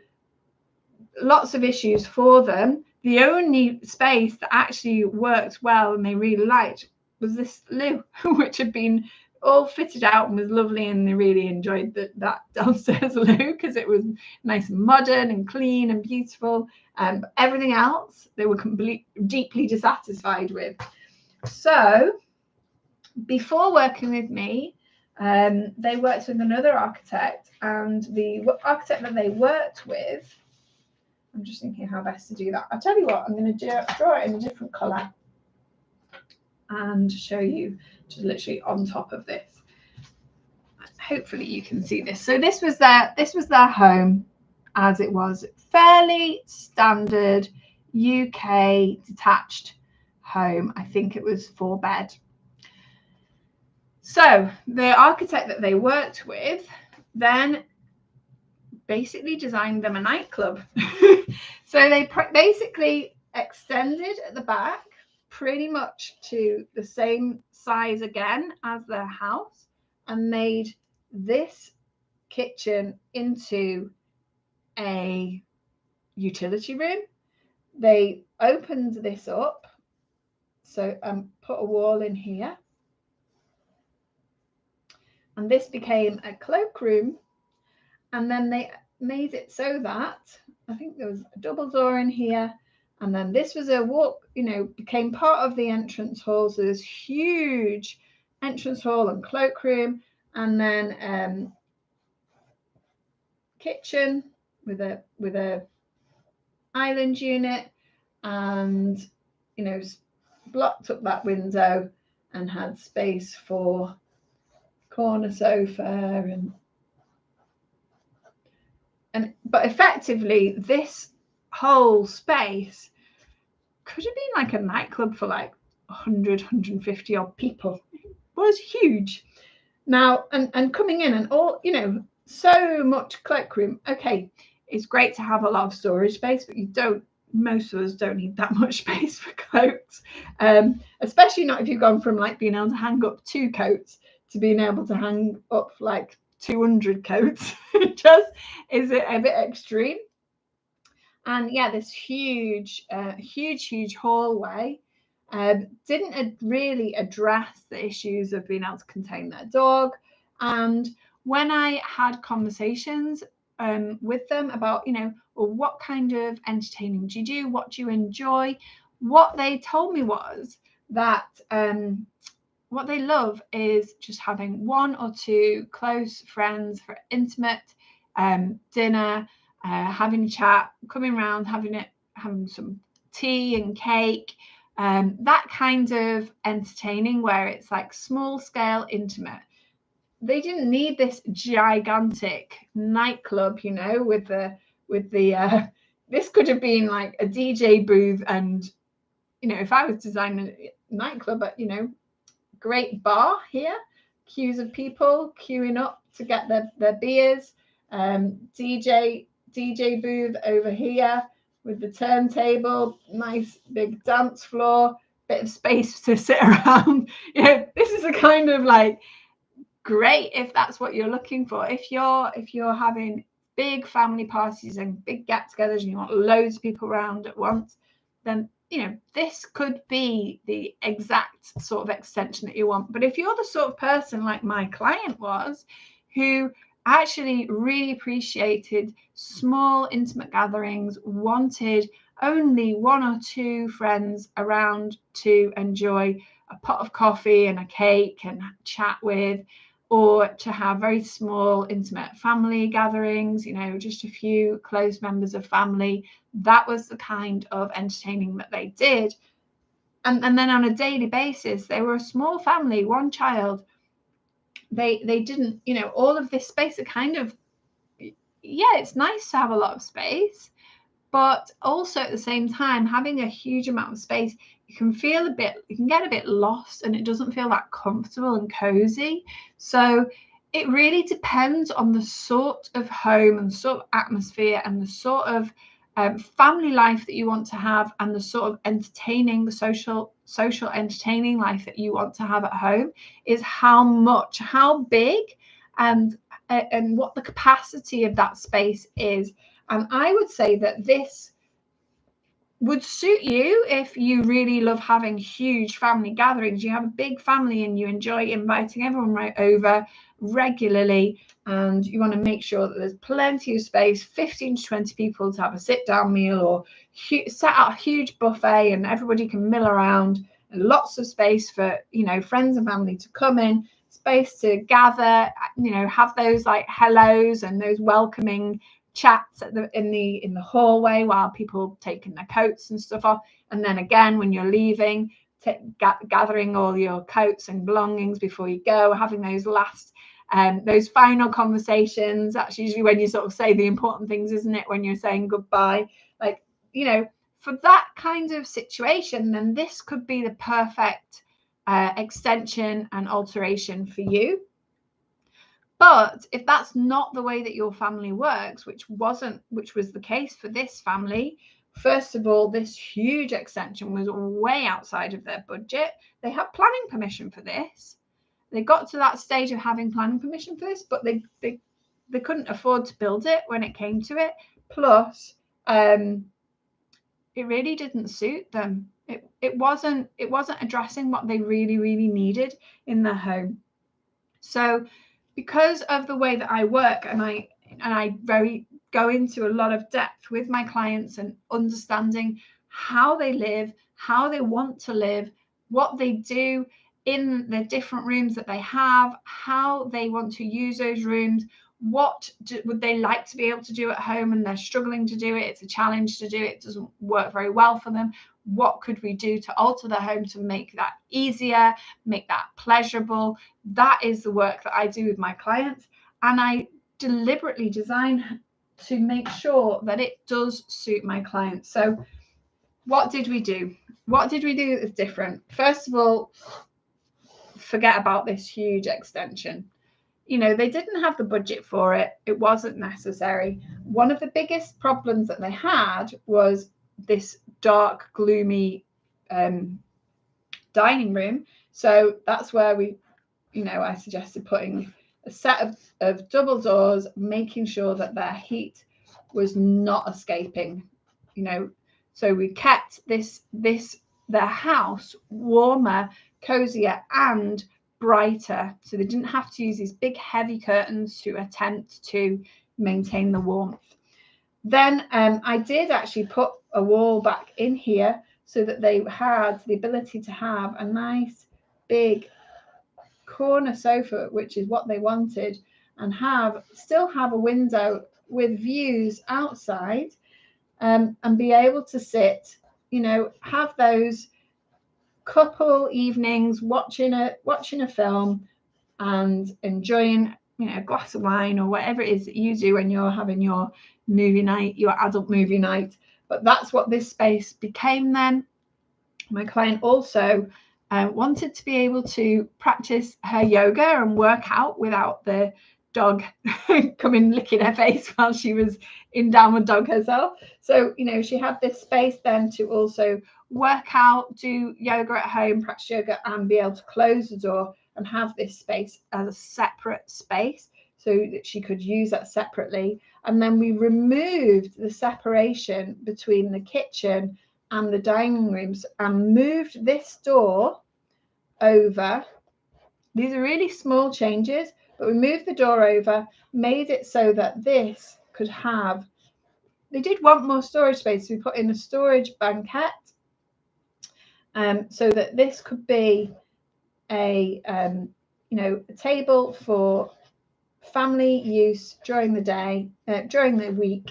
lots of issues for them. The only space that actually worked well and they really liked was this loo, which had been all fitted out and was lovely, and they really enjoyed that downstairs loo because it was nice and modern and clean and beautiful. But everything else they were deeply dissatisfied with. So before working with me, they worked with another architect, and the architect that they worked with, I'm just thinking how best to do that. I'll tell you what, I'm going to draw it in a different colour and show you just literally on top of this. Hopefully you can see this. So this was their home as it was, fairly standard UK detached home. I think it was 4-bed. So the architect that they worked with then basically designed them a nightclub. So they basically extended at the back pretty much to the same size again as their house, and made this kitchen into a utility room. They opened this up, so put a wall in here, and this became a cloakroom. And then they made it so that I think there was a double door in here, and then this was a walk, you know, became part of the entrance hall. So there's huge entrance hall and cloakroom, and then kitchen with a island unit, and you know, blocked up that window and had space for corner sofa but effectively this whole space could have been like a nightclub for like 100, 150 odd people. It was huge. Now, and coming in and all, you know, so much cloakroom. Okay, it's great to have a lot of storage space, but most of us don't need that much space for coats, especially not if you've gone from like being able to hang up 2 coats to being able to hang up like 200 coats. It just is a bit extreme. And yeah, this huge hallway didn't really address the issues of being able to contain their dog. And when I had conversations with them about, you know, well, what kind of entertaining do you do? What do you enjoy? What they told me was that what they love is just having 1 or 2 close friends for intimate dinner, having a chat, coming around, having some tea and cake, that kind of entertaining where it's like small scale, intimate. They didn't need this gigantic nightclub, you know, with the this could have been like a DJ booth, and you know, if I was designing a nightclub, you know, great bar here, queues of people queuing up to get their beers, DJ booth over here with the turntable, nice big dance floor, bit of space to sit around. You know, this is a kind of like great if that's what you're looking for. If you're having big family parties and big get-togethers and you want loads of people around at once, then you know, this could be the exact sort of extension that you want. But if you're the sort of person like my client was, who actually really appreciated small, intimate gatherings, wanted only 1 or 2 friends around to enjoy a pot of coffee and a cake and chat with, or to have very small, intimate family gatherings, you know, just a few close members of family, that was the kind of entertaining that they did. And then on a daily basis, they were a small family, 1 child. they didn't, you know, all of this space are kind of, yeah, it's nice to have a lot of space, but also at the same time, having a huge amount of space, you can get a bit lost, and it doesn't feel that comfortable and cozy. So it really depends on the sort of home and sort of atmosphere and the sort of family life that you want to have, and the sort of entertaining, the social entertaining life that you want to have at home, is how big, and what the capacity of that space is. And I would say that this would suit you if you really love having huge family gatherings. You have a big family and you enjoy inviting everyone right over regularly, and you want to make sure that there's plenty of space, 15 to 20 people to have a sit-down meal, or set out a huge buffet and everybody can mill around, and lots of space for, you know, friends and family to come in, space to gather, you know, have those like hellos and those welcoming chats in the hallway while people taking their coats and stuff off, and then again when you're leaving, gathering all your coats and belongings before you go, having those those final conversations. That's usually when you sort of say the important things, isn't it, when you're saying goodbye? Like, you know, for that kind of situation, then this could be the perfect extension and alteration for you. But if that's not the way that your family works, which was the case for this family, first of all, this huge extension was way outside of their budget. They had planning permission for this. They got to that stage of having planning permission for this, but they couldn't afford to build it when it came to it. Plus, it really didn't suit them. It wasn't addressing what they really, really needed in their home. So because of the way that I work, and I very go into a lot of depth with my clients and understanding how they live, how they want to live, what they do in the different rooms that they have, how they want to use those rooms, would they like to be able to do at home and they're struggling to do it, it's a challenge to do it, it doesn't work very well for them. What could we do to alter their home to make that easier, make that pleasurable? That is the work that I do with my clients, and I deliberately design to make sure that it does suit my clients. So what did we do? What did we do that was different? First of all, forget about this huge extension. You know, they didn't have the budget for it. It wasn't necessary. One of the biggest problems that they had was this dark, gloomy dining room. So that's where I suggested putting a set of double doors, making sure that their heat was not escaping, you know. So we kept their house warmer, cozier, and brighter. So they didn't have to use these big heavy curtains to attempt to maintain the warmth. Then I did actually put a wall back in here so that they had the ability to have a nice big corner sofa, which is what they wanted, and still have a window with views outside, and be able to sit, you know, have those couple evenings watching a film and enjoying, you know, a glass of wine or whatever it is that you do when you're having your movie night, your adult movie night. But that's what this space became then. My client also wanted to be able to practice her yoga and work out without the dog coming licking her face while she was in downward dog herself. So, you know, she had this space then to also work out, do yoga at home, practice yoga, and be able to close the door and have this space as a separate space so that she could use that separately. And then we removed the separation between the kitchen and the dining rooms and moved this door over. These are really small changes, but we moved the door over, made it so that this could have, they did want more storage space, so we put in a storage banquette, so that this could be a table for family use during the day, during the week,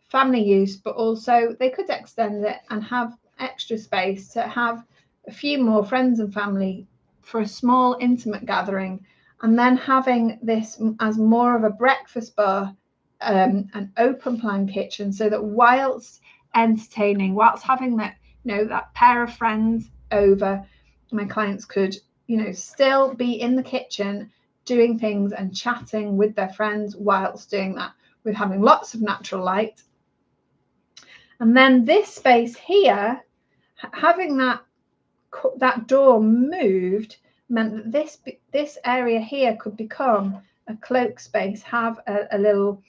family use, but also they could extend it and have extra space to have a few more friends and family for a small intimate gathering, and then having this as more of a breakfast bar, an open plan kitchen, so that whilst entertaining, whilst having that, that pair of friends over, my clients could, still be in the kitchen doing things and chatting with their friends whilst doing that, with having lots of natural light. And then this space here, having that door moved, meant that this area here could become a cloak space, have a little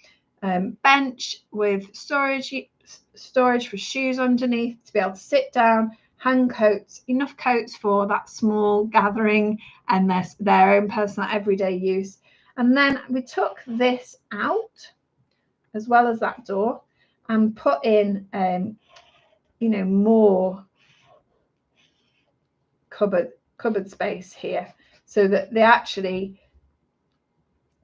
bench with storage for shoes underneath, to be able to sit down, hang coats, enough coats for that small gathering and their own personal everyday use. And then we took this out, as well as that door, and put in more cupboard space here, so that they actually,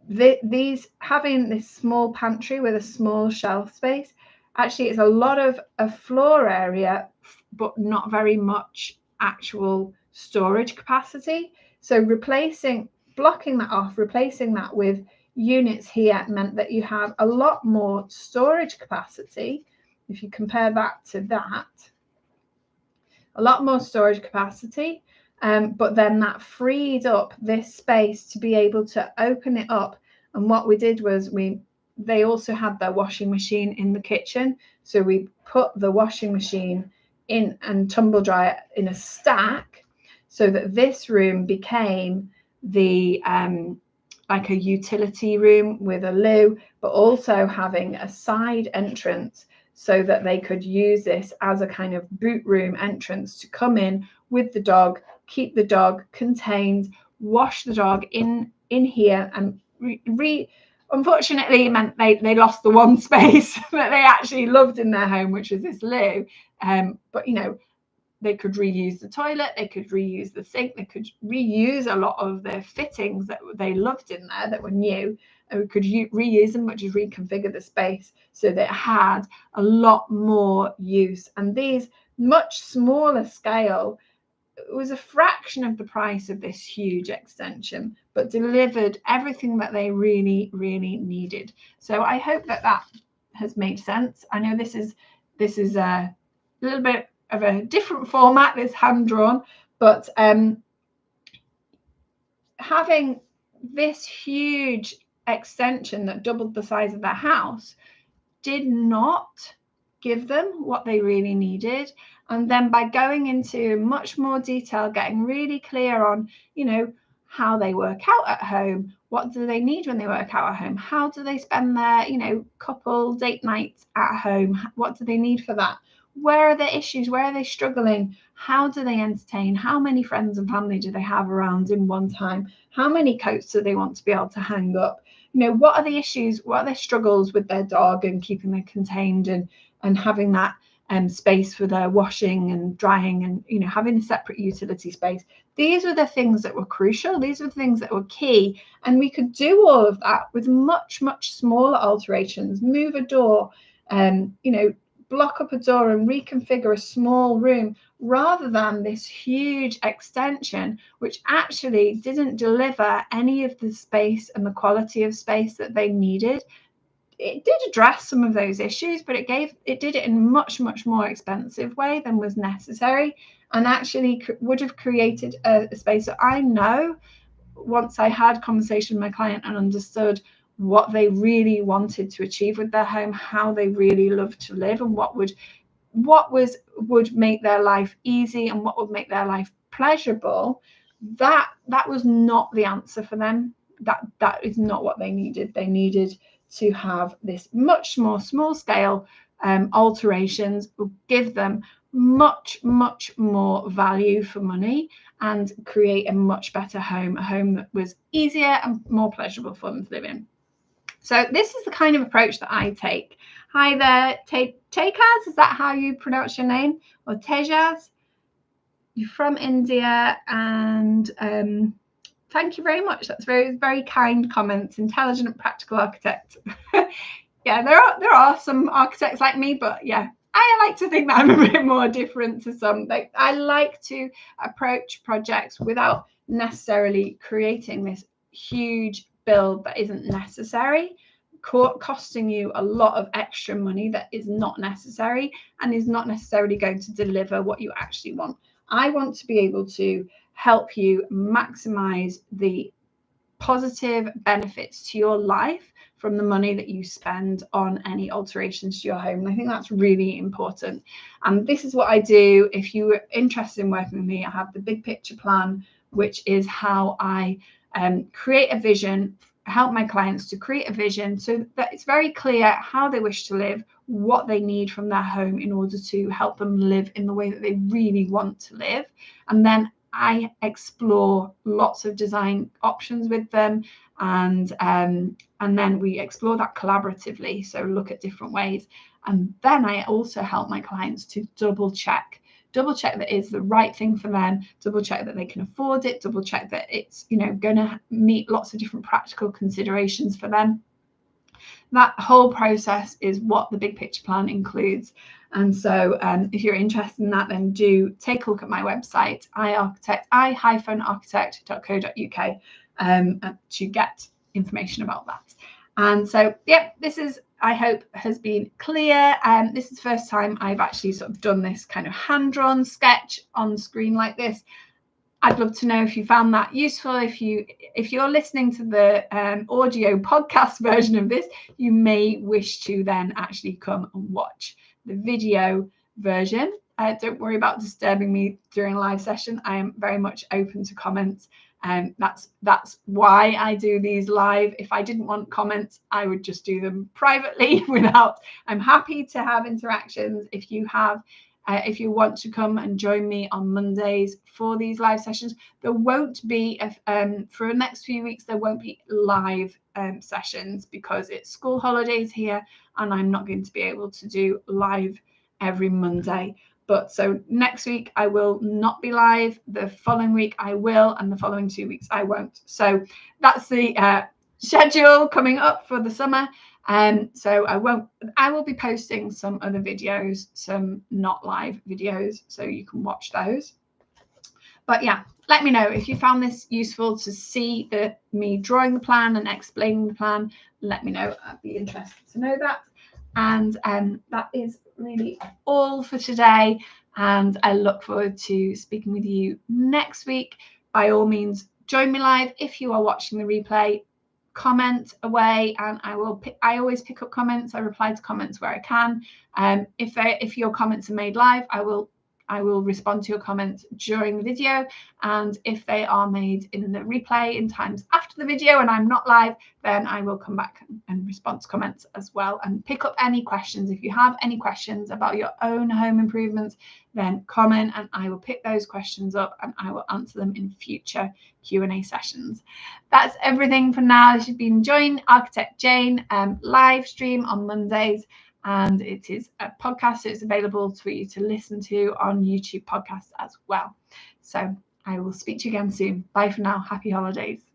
these, having this small pantry with a small shelf space, actually it's a lot of floor area, but not very much actual storage capacity. So blocking that off, replacing that with units here, meant that you have a lot more storage capacity. If you compare that to that, a lot more storage capacity, but then that freed up this space to be able to open it up. And what we did was they also had their washing machine in the kitchen, so we put the washing machine in and tumble dryer in a stack, so that this room became the like a utility room with a loo, but also having a side entrance, so that they could use this as a kind of boot room entrance to come in with the dog, keep the dog contained, wash the dog in here. And unfortunately, it meant they lost the one space that they actually loved in their home, which was this loo. But they could reuse the toilet, they could reuse the sink, they could reuse a lot of the fittings that they loved in there that were new, and we could reuse them, but just reconfigure the space so that it had a lot more use. And these much smaller scale, it was a fraction of the price of this huge extension, but delivered everything that they really, really needed. So I hope that has made sense. I know this is a little bit of a different format, this hand drawn, but having this huge extension that doubled the size of their house did not give them what they really needed. And then by going into much more detail, getting really clear on, how they work out at home, what do they need when they work out at home, how do they spend their, couple date nights at home, what do they need for that, where are their issues, where are they struggling, how do they entertain, how many friends and family do they have around in one time, how many coats do they want to be able to hang up, what are the issues, what are their struggles with their dog and keeping them contained, and having that space for their washing and drying, and having a separate utility space. These were the things that were crucial. These were the things that were key, and we could do all of that with much, much smaller alterations. Move a door, block up a door and reconfigure a small room, rather than this huge extension, which actually didn't deliver any of the space and the quality of space that they needed. It did address some of those issues, but it did it in a much, much more expensive way than was necessary, and actually would have created a space. So I know, once I had conversation with my client and understood what they really wanted to achieve with their home, how they really loved to live, and what would make their life easy and what would make their life pleasurable, that was not the answer for them. That is not what they needed. They needed to have this much more small scale alterations, will give them much, much more value for money and create a much better home, a home that was easier and more pleasurable for them to live in. So this is the kind of approach that I take. Hi there, Tekaz, is that how you pronounce your name? Or Tejaz? You're from India, and thank you very much. That's very, very kind comments. Intelligent, practical architect. Yeah, there are some architects like me, but yeah, I like to think that I'm a bit more different to some. I like to approach projects without necessarily creating this huge build that isn't necessary, costing you a lot of extra money that is not necessary and is not necessarily going to deliver what you actually want. I want to be able to help you maximize the positive benefits to your life from the money that you spend on any alterations to your home. And I think that's really important. And this is what I do. If you are interested in working with me, I have the big picture plan, which is how I create a vision, help my clients to create a vision so that it's very clear how they wish to live, what they need from their home in order to help them live in the way that they really want to live. And then I explore lots of design options with them, and then we explore that collaboratively. So look at different ways, and then I also help my clients to double check that it's the right thing for them, double check that they can afford it, double check that it's going to meet lots of different practical considerations for them. That whole process is what the big picture plan includes. And so if you're interested in that, then do take a look at my website, i-architect.co.uk, to get information about that. And so, yep, this is, I hope, has been clear. This is the first time I've actually sort of done this kind of hand-drawn sketch on screen like this. I'd love to know if you found that useful. If you're listening to the audio podcast version of this, you may wish to then actually come and watch the video version. Don't worry about disturbing me during a live session. I am very much open to comments. That's why I do these live. If I didn't want comments, I would just do them privately I'm happy to have interactions. If you want to come and join me on Mondays for these live sessions, there won't be, for the next few weeks, there won't be live sessions because it's school holidays here and I'm not going to be able to do live every Monday. But so next week I will not be live, the following week I will, and the following 2 weeks I won't. So that's the schedule coming up for the summer. So I will be posting some other videos, some not live videos, so you can watch those. But yeah, let me know if you found this useful to see me drawing the plan and explaining the plan. Let me know. I'd be interested to know that. And that is really all for today. And I look forward to speaking with you next week. By all means, join me live. If you are watching the replay, comment away, and I always pick up comments. I reply to comments where I can. If your comments are made live, I will respond to your comments during the video, and if they are made in the replay in times after the video and I'm not live, then I will come back and respond to comments as well and pick up any questions. If you have any questions about your own home improvements, then comment and I will pick those questions up and I will answer them in future Q&A sessions. That's everything for now. This has been Join Architect Jane live stream on Mondays, and it is a podcast, so it's available for you to listen to on YouTube podcasts as well. So I will speak to you again soon. Bye for now. Happy holidays.